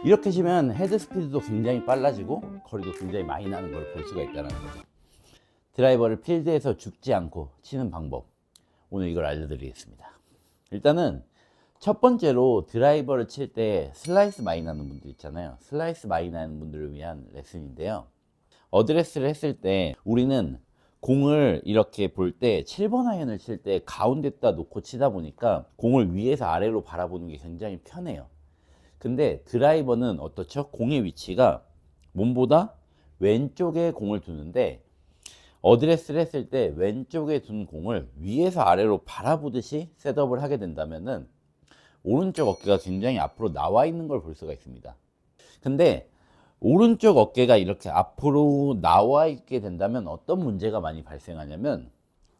이렇게 치면 헤드 스피드도 굉장히 빨라지고 거리도 굉장히 많이 나는 걸 볼 수가 있다는 거죠. 드라이버를 필드에서 죽지 않고 치는 방법, 오늘 이걸 알려드리겠습니다. 일단은 첫 번째로 드라이버를 칠 때 슬라이스 많이 나는 분들 있잖아요. 슬라이스 많이 나는 분들을 위한 레슨인데요. 어드레스를 했을 때 우리는 공을 이렇게 볼 때 7번 아이언을 칠 때 가운데다 놓고 치다 보니까 공을 위에서 아래로 바라보는 게 굉장히 편해요. 근데 드라이버는 어떻죠? 공의 위치가 몸보다 왼쪽에 공을 두는데 어드레스를 했을 때 왼쪽에 둔 공을 위에서 아래로 바라보듯이 셋업을 하게 된다면은 오른쪽 어깨가 굉장히 앞으로 나와 있는 걸 볼 수가 있습니다. 근데 오른쪽 어깨가 이렇게 앞으로 나와 있게 된다면 어떤 문제가 많이 발생하냐면,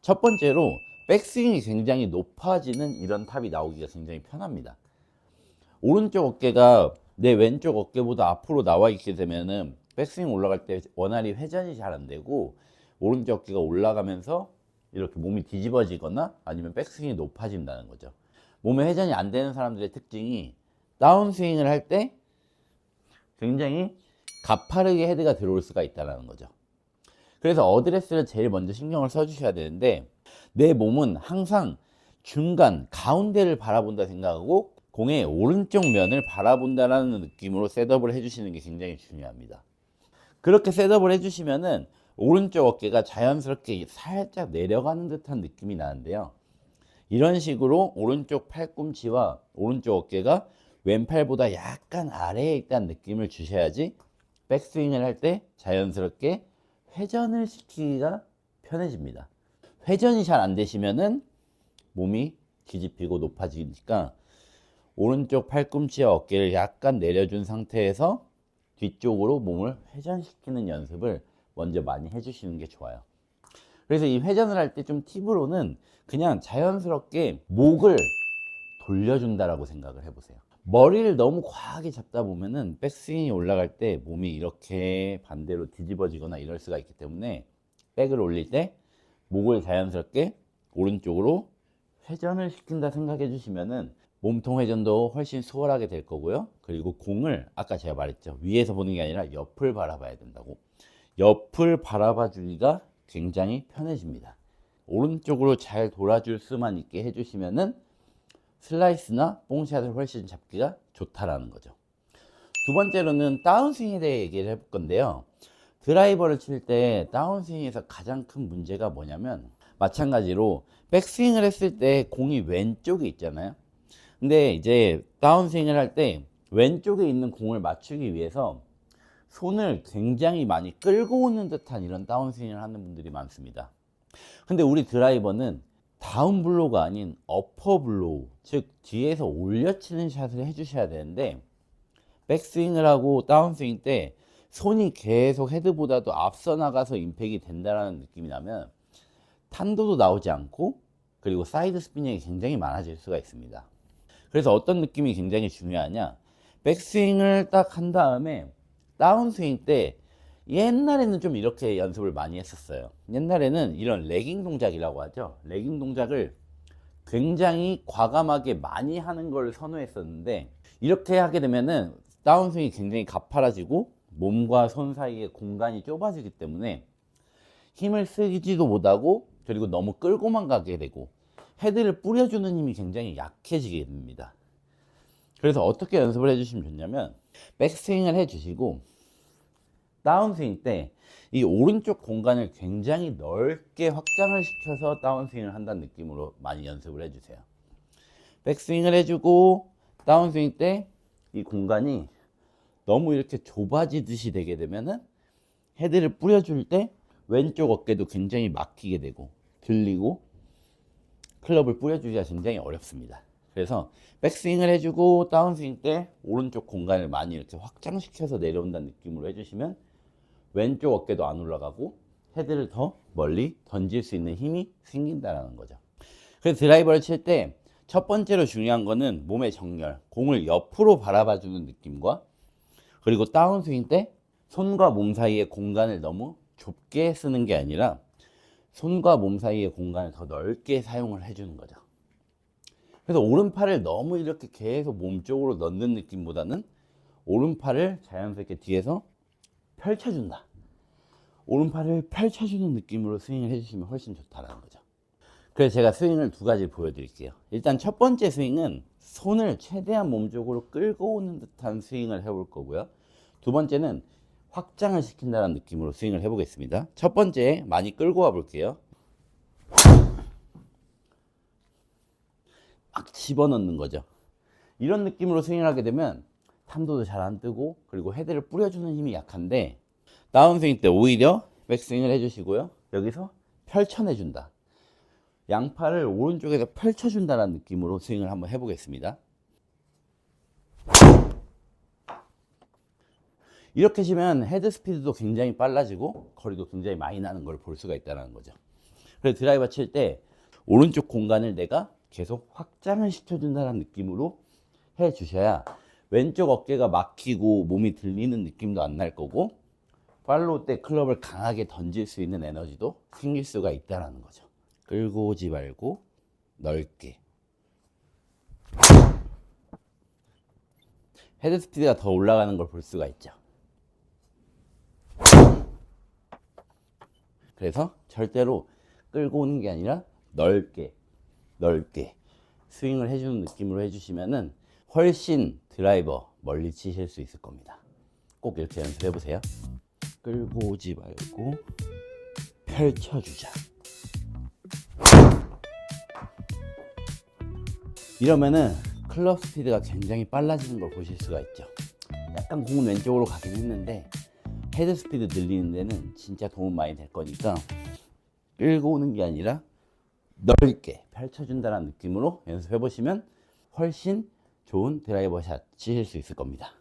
첫 번째로 백스윙이 굉장히 높아지는 이런 탑이 나오기가 굉장히 편합니다. 오른쪽 어깨가 내 왼쪽 어깨보다 앞으로 나와 있게 되면은 백스윙 올라갈 때 원활히 회전이 잘 안 되고 오른쪽 어깨가 올라가면서 이렇게 몸이 뒤집어지거나 아니면 백스윙이 높아진다는 거죠. 몸에 회전이 안 되는 사람들의 특징이 다운스윙을 할 때 굉장히 가파르게 헤드가 들어올 수가 있다는 거죠. 그래서 어드레스를 제일 먼저 신경을 써주셔야 되는데, 내 몸은 항상 중간 가운데를 바라본다 생각하고 공의 오른쪽 면을 바라본다라는 느낌으로 셋업을 해주시는 게 굉장히 중요합니다. 그렇게 셋업을 해주시면은 오른쪽 어깨가 자연스럽게 살짝 내려가는 듯한 느낌이 나는데요. 이런 식으로 오른쪽 팔꿈치와 오른쪽 어깨가 왼팔보다 약간 아래에 있다는 느낌을 주셔야지 백스윙을 할 때 자연스럽게 회전을 시키기가 편해집니다. 회전이 잘 안 되시면은 몸이 뒤집히고 높아지니까 오른쪽 팔꿈치와 어깨를 약간 내려준 상태에서 뒤쪽으로 몸을 회전시키는 연습을 먼저 많이 해주시는 게 좋아요. 그래서 이 회전을 할 때 좀 팁으로는 그냥 자연스럽게 목을 돌려준다라고 생각을 해보세요. 머리를 너무 과하게 잡다 보면은 백스윙이 올라갈 때 몸이 이렇게 반대로 뒤집어지거나 이럴 수가 있기 때문에 백을 올릴 때 목을 자연스럽게 오른쪽으로 회전을 시킨다 생각해 주시면은 몸통 회전도 훨씬 수월하게 될 거고요. 그리고 공을 아까 제가 말했죠. 위에서 보는 게 아니라 옆을 바라봐야 된다고. 옆을 바라봐 주기가 굉장히 편해집니다. 오른쪽으로 잘 돌아줄 수만 있게 해주시면은 슬라이스나 뽕샷을 훨씬 잡기가 좋다라는 거죠. 두 번째로는 다운스윙에 대해 얘기를 해볼 건데요. 드라이버를 칠 때 다운스윙에서 가장 큰 문제가 뭐냐면, 마찬가지로 백스윙을 했을 때 공이 왼쪽에 있잖아요. 근데 이제 다운스윙을 할 때 왼쪽에 있는 공을 맞추기 위해서 손을 굉장히 많이 끌고 오는 듯한 이런 다운스윙을 하는 분들이 많습니다. 근데 우리 드라이버는 다운 블로우가 아닌 어퍼 블로우, 즉 뒤에서 올려치는 샷을 해주셔야 되는데, 백스윙을 하고 다운스윙 때 손이 계속 헤드보다도 앞서 나가서 임팩이 된다는 느낌이 나면 탄도도 나오지 않고, 그리고 사이드 스피닝이 굉장히 많아질 수가 있습니다. 그래서 어떤 느낌이 굉장히 중요하냐, 백스윙을 딱 한 다음에 다운스윙 때 옛날에는 좀 이렇게 연습을 많이 했었어요. 옛날에는 이런 레깅 동작이라고 하죠. 레깅 동작을 굉장히 과감하게 많이 하는 걸 선호했었는데, 이렇게 하게 되면은 다운스윙이 굉장히 가파라지고 몸과 손 사이에 공간이 좁아지기 때문에 힘을 쓰지도 못하고, 그리고 너무 끌고만 가게 되고 헤드를 뿌려주는 힘이 굉장히 약해지게 됩니다. 그래서 어떻게 연습을 해주시면 좋냐면, 백스윙을 해주시고 다운스윙 때 이 오른쪽 공간을 굉장히 넓게 확장을 시켜서 다운스윙을 한다는 느낌으로 많이 연습을 해주세요. 백스윙을 해주고 다운스윙 때 이 공간이 너무 이렇게 좁아지듯이 되게 되면은 헤드를 뿌려줄 때 왼쪽 어깨도 굉장히 막히게 되고 들리고 클럽을 뿌려주기가 굉장히 어렵습니다. 그래서 백스윙을 해주고 다운스윙 때 오른쪽 공간을 많이 이렇게 확장시켜서 내려온다는 느낌으로 해주시면 왼쪽 어깨도 안 올라가고 헤드를 더 멀리 던질 수 있는 힘이 생긴다는 거죠. 그래서 드라이버를 칠 때 첫 번째로 중요한 거는 몸의 정렬, 공을 옆으로 바라봐주는 느낌과, 그리고 다운스윙 때 손과 몸 사이의 공간을 너무 좁게 쓰는 게 아니라 손과 몸 사이의 공간을 더 넓게 사용을 해주는 거죠. 그래서 오른팔을 너무 이렇게 계속 몸 쪽으로 넣는 느낌보다는 오른팔을 자연스럽게 뒤에서 펼쳐준다. 오른팔을 펼쳐주는 느낌으로 스윙을 해주시면 훨씬 좋다라는 거죠. 그래서 제가 스윙을 두 가지 보여드릴게요. 일단 첫 번째 스윙은 손을 최대한 몸 쪽으로 끌고 오는 듯한 스윙을 해볼 거고요. 두 번째는 확장을 시킨다는 느낌으로 스윙을 해보겠습니다. 첫 번째 많이 끌고 와 볼게요. 막 집어넣는 거죠. 이런 느낌으로 스윙을 하게 되면 탐도도 잘 안 뜨고, 그리고 헤드를 뿌려주는 힘이 약한데, 다운스윙 때 오히려 백스윙을 해주시고요. 여기서 펼쳐내준다. 양팔을 오른쪽에서 펼쳐준다는 느낌으로 스윙을 한번 해보겠습니다. 이렇게 치면 헤드 스피드도 굉장히 빨라지고 거리도 굉장히 많이 나는 걸 볼 수가 있다는 거죠. 그래서 드라이버 칠 때 오른쪽 공간을 내가 계속 확장을 시켜준다는 느낌으로 해 주셔야 왼쪽 어깨가 막히고 몸이 들리는 느낌도 안 날 거고, 팔로우 때 클럽을 강하게 던질 수 있는 에너지도 생길 수가 있다는 거죠. 끌고 오지 말고 넓게. 헤드 스피드가 더 올라가는 걸 볼 수가 있죠. 그래서 절대로 끌고 오는 게 아니라 넓게 스윙을 해주는 느낌으로 해주시면은 훨씬 드라이버 멀리 치실 수 있을 겁니다. 꼭 이렇게 연습해 보세요. 끌고 오지 말고 펼쳐주자. 이러면은 클럽 스피드가 굉장히 빨라지는 걸 보실 수가 있죠. 약간 공은 왼쪽으로 가긴 했는데 헤드 스피드 늘리는 데는 진짜 도움 많이 될 거니까 끌고 오는 게 아니라 넓게 펼쳐준다는 느낌으로 연습해 보시면 훨씬 좋은 드라이버 샷 치실 수 있을 겁니다.